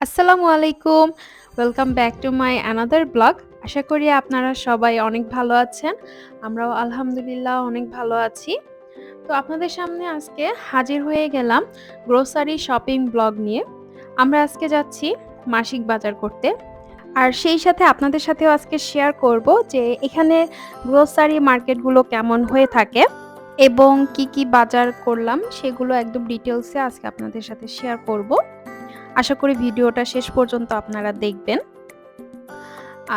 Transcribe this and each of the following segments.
আসসালামু আলাইকুম। Welcome back to my another blog. আশা করি আপনারা সবাই অনেক ভালো আছেন। আমরাও আলহামদুলিল্লাহ অনেক ভালো আছি। তো আপনাদের সামনে আজকে হাজির হয়ে গেলাম গ্রোসারি শপিং ব্লগ নিয়ে। আমরা আজকে যাচ্ছি মাসিক বাজার করতে। আর সেই সাথে আপনাদের সাথেও আজকে শেয়ার করব যে এখানে গ্রোসারি মার্কেটগুলো কেমন হয়ে থাকে এবং কি বাজার করলাম সেগুলো একদম ডিটেইলসে আজকে আপনাদের সাথে শেয়ার করব। আশা করি ভিডিওটা শেষ পর্যন্ত আপনারা দেখবেন।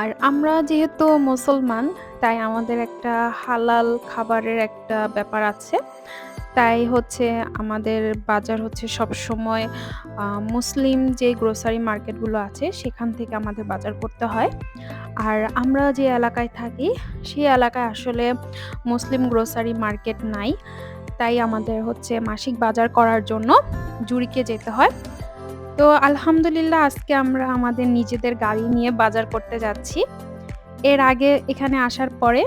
আর আমরা যেহেতু মুসলমান, তাই আমাদের একটা হালাল খাবারের একটা ব্যাপার আছে। তাই হচ্ছে আমাদের বাজার হচ্ছে সবসময় মুসলিম যে গ্রোসারি মার্কেটগুলো আছে সেখান থেকে আমাদের বাজার করতে হয়। আর আমরা যে এলাকায় থাকি সেই এলাকায় আসলে মুসলিম গ্রোসারি মার্কেট নাই। তাই আমাদের হচ্ছে মাসিক বাজার করার জন্য জুরিকে যেতে হয়। তো আলহামদুলিল্লাহ আজকে আমরা আমাদের নিজেদের গাড়ি নিয়ে বাজার করতে যাচ্ছি। এর আগে এখানে আসার পরে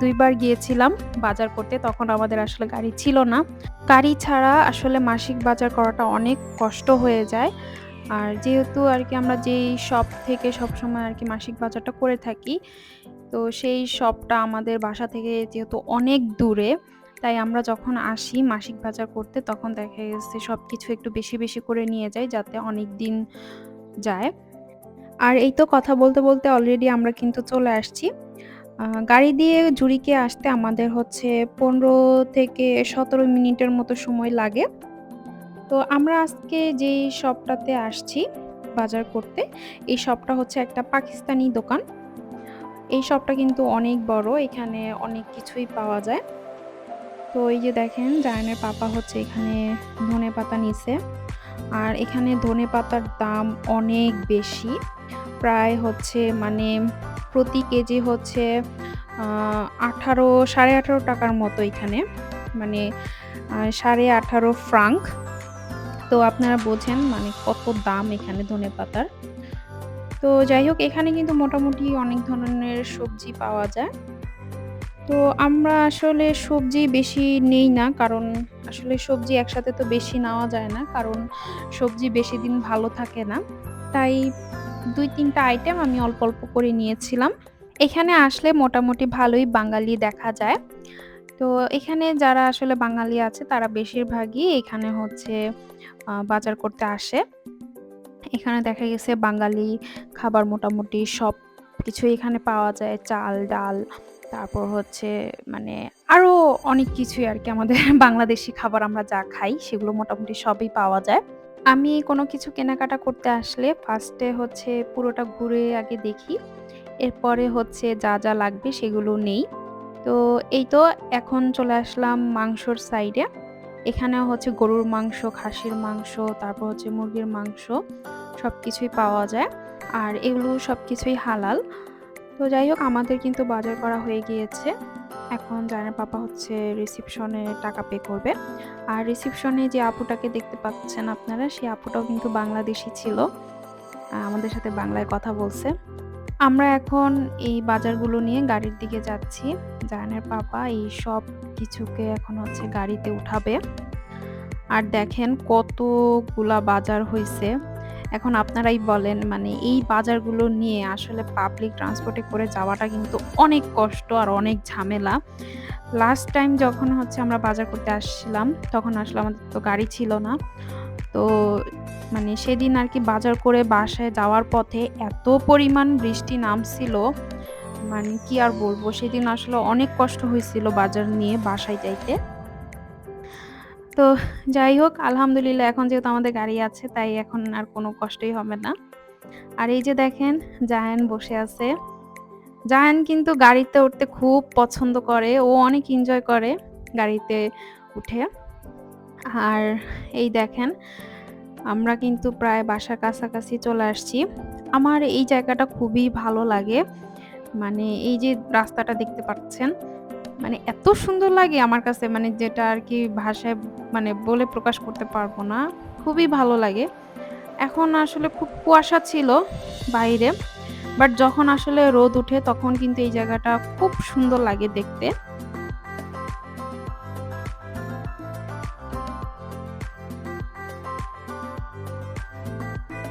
২ বার গিয়েছিলাম বাজার করতে। তখন আমাদের আসলে গাড়ি ছিল না। গাড়ি ছাড়া আসলে মাসিক বাজার করাটা অনেক কষ্ট হয়ে যায়। আর যেহেতু আরকি আমরা যেই শপ থেকে সবসময় আরকি মাসিক বাজারটা করে থাকি, তো সেই শপটা আমাদের বাসা থেকে যেহেতু অনেক দূরে, তাই আমরা যখন আসি মাসিক বাজার করতে তখন দেখা গেছে সবকিছু একটু বেশি করে নিয়ে যাই যাতে অনেকদিন যায়। আর এই তো কথা বলতে অলরেডি আমরা কিন্তু চলে আসছি। গাড়ি দিয়ে জুরিকে আসতে আমাদের হচ্ছে ১৫ থেকে ১৭ মিনিটের মতো সময় লাগে। তো আমরা আজকে যেই শপটাতে আসছি বাজার করতে, এই শপটা হচ্ছে একটা পাকিস্তানি দোকান। এই শপটা কিন্তু অনেক বড়। এখানে অনেক কিছুই পাওয়া যায়। তো এই যে দেখেন জায়ানের পাপা হচ্ছে এখানে ধনেপাতা নিছে। আর এখানে ধনেপাতার দাম অনেক বেশি। প্রায় হচ্ছে মানে প্রতি কেজি হচ্ছে ১৮ ৳১৮.৫০ মতো এখানে। মানে ১৮.৫০ ফ্রাঙ্ক। তো আপনারা বোঝেন মানে কত দাম এখানে ধনেপাতার। তো যাই হোক এখানে কিন্তু মোটামুটি অনেক ধরনের সবজি পাওয়া যায়। তো আমরা আসলে সবজি বেশি নেই না। কারণ আসলে সবজি একসাথে তো বেশি নেওয়া যায় না। কারণ সবজি বেশিদিন ভালো থাকে না। তাই ২-৩ টা আইটেম আমি অল্প করে নিয়েছিলাম। এখানে আসলে মোটামুটি ভালোই বাঙালি দেখা যায়। তো এখানে যারা আসলে বাঙালি আছে তারা বেশিরভাগই এখানে হচ্ছে বাজার করতে আসে। এখানে দেখা গেছে বাঙালি খাবার মোটামুটি সবকিছুই এখানে পাওয়া যায়। চাল, ডাল, তারপর হচ্ছে মানে আরো অনেক কিছুই আরকি আমাদের বাংলাদেশী খাবার আমরা যা খাই সেগুলো মোটামুটি সবই পাওয়া যায়। আমি কোনো কিছু কেনাকাটা করতে আসলে ফার্স্টে হচ্ছে পুরোটা ঘুরে আগে দেখি। এরপরে হচ্ছে যা লাগবে সেগুলো নেই। তো এই তো এখন চলে আসলাম মাংসর সাইডে। এখানেও হচ্ছে গরুর মাংস, খাসির মাংস, তারপর হচ্ছে মুরগির মাংস সবকিছুই পাওয়া যায়। আর এগুলো সবকিছুই হালাল। তো যাই হোক আমাদের কিন্তু বাজার করা হয়ে গিয়েছে। এখন জায়ানের পাপা হচ্ছে রিসিপশনে টাকা পে করবে। আর রিসিপশনে যে আপুটাকে দেখতে পাচ্ছেন আপনারা, সেই আপুটাও কিন্তু বাংলাদেশী ছিল। আমাদের সাথে বাংলায় কথা বলছে। আমরা এখন এই বাজারগুলো নিয়ে গাড়ির দিকে যাচ্ছি। জায়ানের পাপা এই সব কিছুকে এখন হচ্ছে গাড়িতে উঠাবে। আর দেখেন কতগুলা বাজার হইছে। এখন আপনারাই বলেন মানে এই বাজারগুলো নিয়ে আসলে পাবলিক ট্রান্সপোর্টে করে যাওয়াটা কিন্তু অনেক কষ্ট আর অনেক ঝামেলা। লাস্ট টাইম যখন হচ্ছে আমরা বাজার করতে আসছিলাম, তখন আসলে আমাদের তো গাড়ি ছিল না। তো মানে সেদিন আরকি বাজার করে বাসায় যাওয়ার পথে এত পরিমাণ বৃষ্টি নামছিল, মানে কি আর বলবো? সেদিন আসলে অনেক কষ্ট হইছিল বাজার নিয়ে বাসায় যাইতে। তো যাই হোক আলহামদুলিল্লাহ এখন যেহেতু আমাদের গাড়ি আছে তাই এখন আর কোনো কষ্টই হবে না। আর এই যে দেখেন জায়ান বসে আছে। জায়ান কিন্তু গাড়িতে উঠতে খুব পছন্দ করে। ও অনেক এনজয় করে গাড়িতে উঠে। আর এই দেখেন আমরা কিন্তু প্রায় বাসার কাছাকাছি চলে আসছি। আমার এই জায়গাটা খুবই ভালো লাগে। মানে এই যে রাস্তাটা দেখতে পাচ্ছেন, মানে এত সুন্দর লাগে আমার কাছে মানে যেটা আরকি ভাষায় মানে বলে প্রকাশ করতে পারব না। খুবই ভালো লাগে। এখন আসলে খুব কুয়াশা ছিল বাইরে। বাট যখন আসলে রোদ উঠে তখন কিন্তু এই জায়গাটা খুব সুন্দর লাগে দেখতে।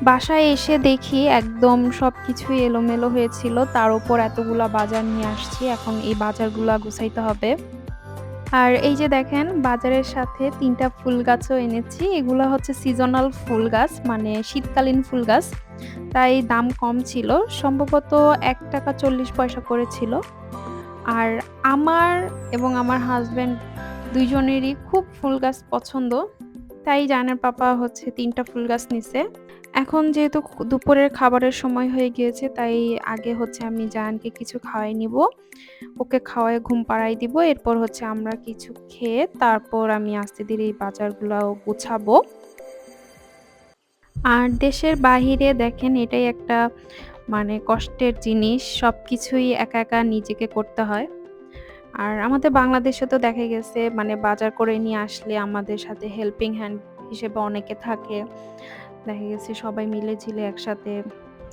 বাসায় এসে দেখি একদম সবকিছুই এলোমেলো হয়েছিল। তার উপর এতগুলা বাজার নিয়ে আসছি। এখন এই বাজারগুলা গুছাইতে হবে। আর এই যে দেখেন বাজারের সাথে ৩ টা ফুল গাছও এনেছি। এগুলা হচ্ছে সিজনাল ফুল গাছ, মানে শীতকালীন ফুল গাছ। তাই দাম কম ছিল। সম্ভবত ৳১.৪০ করে ছিল। আর আমার এবং আমার হাসব্যান্ড ২ জনেরই খুব ফুল গাছ পছন্দ। তাই জায়ানের পাপা হচ্ছে ৩ টা ফুল গাছ নিছে। এখন যেহেতু দুপুরের খাবারের সময় হয়ে গিয়েছে, তাই আগে হচ্ছে আমি জায়ানকে কিছু খাওয়াই নিবো। ওকে খাওয়ায় ঘুম পাড়ায় দিব। এরপর হচ্ছে আমরা কিছু খেয়ে তারপর আমি আস্তে ধীরে এই বাজারগুলাও গুছাবো। আর দেশের বাহিরে দেখেন এটাই একটা মানে কষ্টের জিনিস। সবকিছুই একা, একা নিজেকে করতে হয়। আর আমাদের বাংলাদেশে তো দেখা গেছে মানে বাজার করে নিয়ে আসলে আমাদের সাথে হেল্পিং হ্যান্ড হিসেবে অনেকে থাকে। দেখা গেছে সবাই মিলে-ঝিলে একসাথে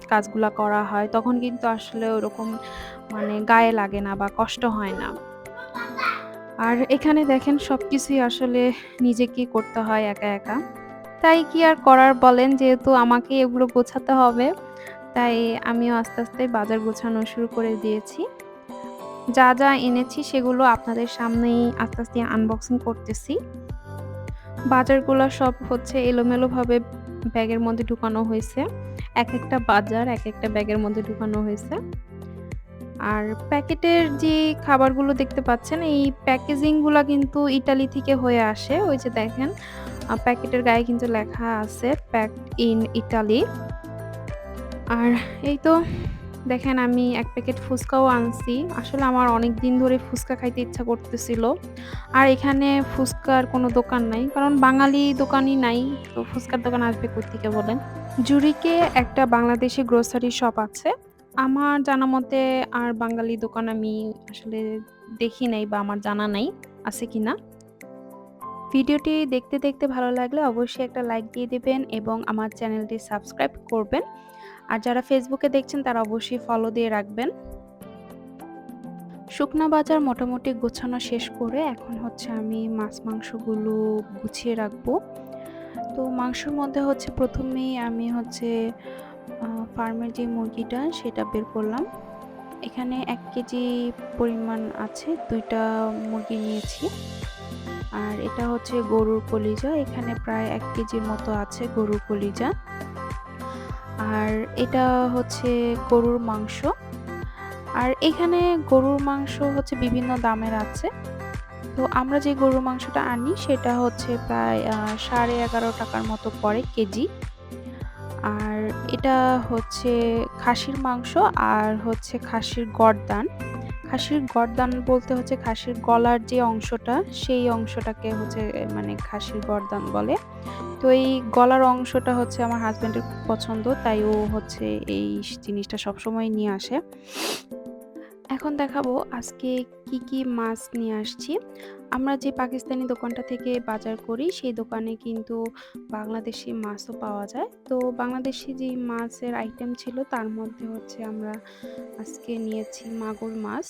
কাজগুলা করা হয়। তখন কিন্তু আসলে ওরকম মানে গায়ে লাগে না বা কষ্ট হয় না। আর এখানে দেখেন সবকিছুই আসলে নিজেকেই করতে হয় একা, একা। তাই কি আর করার বলেন, যেহেতু আমাকেই এগুলো গোছাতে হবে। তাই আমিও আস্তে, আস্তে বাজার গোছানো শুরু করে দিয়েছি। যা, যা এনেছি সেগুলো আপনাদের সামনেই আস্তে, আস্তে আনবক্সিং করতেছি। বাজারগুলা সব হচ্ছে এলোমেলোভাবে ব্যাগের মধ্যে ঢুকানো হইছে। একেকটা বাজার একেকটা ব্যাগের মধ্যে ঢুকানো হইছে। আর প্যাকেটের যে খাবারগুলো দেখতে পাচ্ছেন, এই প্যাকেজিং গুলা কিন্তু ইতালি থেকে হয়ে আসে। ওই যে দেখেন প্যাকেটের গায়ে কিন্তু লেখা আছে প্যাকড ইন ইটালি। আর এই তো দেখেন আমি ১ প্যাকেট ফুচকাও আনছি। আসলে আমার অনেকদিন ধরে ফুচকা খাইতে ইচ্ছা করতেছিল। আর এখানে ফুচকার কোনো দোকান নাই। কারণ বাঙালি দোকানই নাই। তো ফুচকার দোকান আসবে কোত্থেকে বলেন? জুরিকে একটা বাংলাদেশি গ্রোসারি শপ আছে। আমার জানা মতে আর বাঙালি দোকান আমি আসলে দেখি নাই বা আমার জানা নাই আছে কিনা। ভিডিওটি দেখতে, দেখতে ভালো লাগলে অবশ্যই একটা লাইক দিয়ে দিবেন এবং আমার চ্যানেলটি সাবস্ক্রাইব করবেন। আর যারা ফেসবুকে দেখছেন তারা অবশ্যই ফলো দিয়ে রাখবেন। শুকনা বাজার মোটামুটি গোছানো শেষ করে এখন হচ্ছে আমি মাছ-মাংসগুলো গুছিয়ে রাখবো। তো মাংসের মধ্যে হচ্ছে ১ম এই আমি হচ্ছে ফার্মের যে মুরগিটা সেটা বের করলাম। এখানে ১ কেজি পরিমাণ আছে, ২ টা মুরগি নিয়েছি। আর এটা হচ্ছে গরুর কলিজা। এখানে প্রায় ১ কেজির মতো আছে গরুর কলিজা। আর এটা হচ্ছে গরুর মাংস। আর এখানে গরুর মাংস হচ্ছে বিভিন্ন দামের আছে। তো আমরা যে গরুর মাংসটা আনি সেটা হচ্ছে প্রায় ৳১১.৫ মতো পড়ে কেজি। আর এটা হচ্ছে খাসির মাংস আর হচ্ছে খাসির গর্দান। খাসির গর্দান বলতে হচ্ছে খাসির গলার যে অংশটা সেই অংশটাকে হচ্ছে মানে খাসির গর্দান বলে। তো এই গলার অংশটা হচ্ছে আমার হাসব্যান্ডের খুব পছন্দ, তাই ও হচ্ছে এই জিনিসটা সবসময় নিয়ে আসে। এখন দেখাবো আজকে কি, কি মাছ নিয়ে আসছি। আমরা যে পাকিস্তানি দোকানটা থেকে বাজার করি সেই দোকানে কিন্তু বাংলাদেশি মাছও পাওয়া যায়। তো বাংলাদেশি যেই মাছের আইটেম ছিল তার মধ্যে হচ্ছে আমরা আজকে নিয়েছি মাগুর মাছ।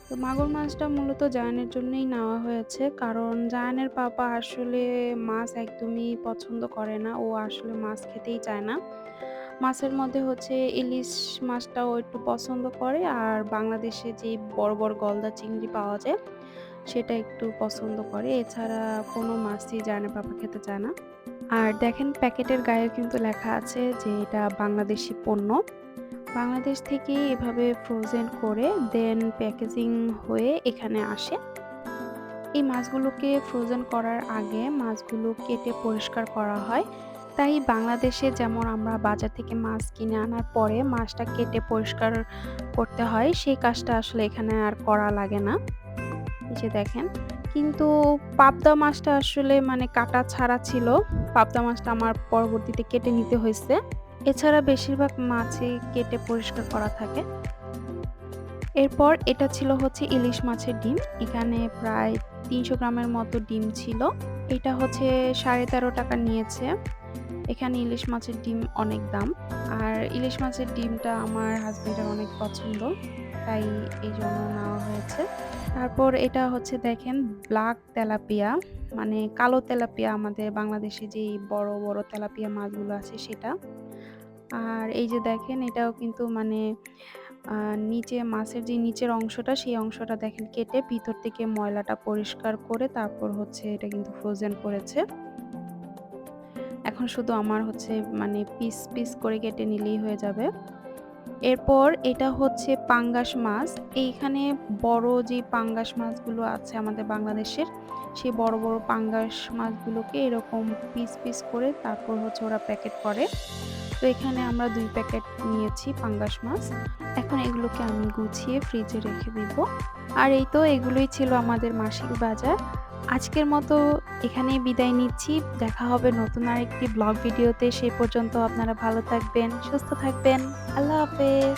তো মাগুর মাছটা মূলত জায়ানের জন্যই নেওয়া হয়েছে। কারণ জায়ানের পাপা আসলে মাছ একদমই পছন্দ করে না। ও আসলে মাছ খেতেই চায় না। মাছের মধ্যে হচ্ছে ইলিশ মাছটা ও একটু পছন্দ করে। আর বাংলাদেশে যে বড়, বড় গলদা চিংড়ি পাওয়া যায় সেটা একটু পছন্দ করে। এছাড়া কোনো মাছই জায়ানের পাপা খেতে চায় না। আর দেখেন প্যাকেটের গায়ে কিন্তু লেখা আছে যে এটা বাংলাদেশি পণ্য। বাংলাদেশ থেকে এভাবে ফ্রোজেন করে দেন প্যাকেজিং হয়ে এখানে আসে। এই মাছগুলোকে ফ্রোজেন করার আগে মাছগুলো কেটে পরিষ্কার করা হয়। তাই বাংলাদেশে যেমন আমরা বাজার থেকে মাছ কিনে আনার পরে মাছটা কেটে পরিষ্কার করতে হয়, সেই কাজটা আসলে এখানে আর করা লাগে না। এই যে দেখেন। কিন্তু পাবদা মাছটা আসলে মানে কাটা ছাড়া ছিল। পাবদা মাছটা আমার পরবর্তীতে কেটে নিতে হইছে। এছাড়া বেশিরভাগ মাছই কেটে পরিষ্কার করা থাকে। এরপর এটা ছিল হচ্ছে ইলিশ মাছের ডিম। এখানে প্রায় ৩০০ গ্রামের মতো ডিম ছিল। এটা হচ্ছে ৳১৩.৫ নিয়েছে। এখানে ইলিশ মাছের ডিম অনেক দাম। আর ইলিশ মাছের ডিমটা আমার হাসব্যান্ডের অনেক পছন্দ। তাই এইজন্য নেওয়া হয়েছে। তারপর এটা হচ্ছে দেখেন ব্ল্যাক তেলাপিয়া, মানে কালো তেলাপিয়া, আমাদের বাংলাদেশে যেই বড়, বড় তেলাপিয়া মাছগুলো আছে সেটা। আর এই যে দেখেন এটাও কিন্তু মানে আ নিচে মাছের যে নিচের অংশটা সেই অংশটা দেখেন কেটে ভিতর থেকে ময়লাটা পরিষ্কার করে তারপর হচ্ছে এটা কিন্তু ফ্রোজেন করেছে। এখন শুধু আমার হচ্ছে মানে পিস, পিস করে কেটে নিলেই হয়ে যাবে। এরপর এটা হচ্ছে পাঙ্গাস মাছ। এইখানে বড় যে পাঙ্গাস মাছগুলো আছে আমাদের বাংলাদেশের, সেই বড়, বড় পাঙ্গাস মাছগুলোকে এরকম পিস, পিস করে তারপর হচ্ছে ওরা প্যাকেট করে। তো এখানে আমরা ২ প্যাকেট নিয়েছি পাঙ্গাস মাছ। এখন এগুলোকে আমি গুছিয়ে ফ্রিজে রেখে দিব। আর এই তো এগুলোই ছিল আমাদের মাসিক বাজার। আজকের মতো এখানেই বিদায় নিচ্ছি। দেখা হবে নতুন আরেকটি ব্লগ ভিডিওতে। সেই পর্যন্ত আপনারা ভালো থাকবেন, সুস্থ থাকবেন। আল্লাহ হাফেজ।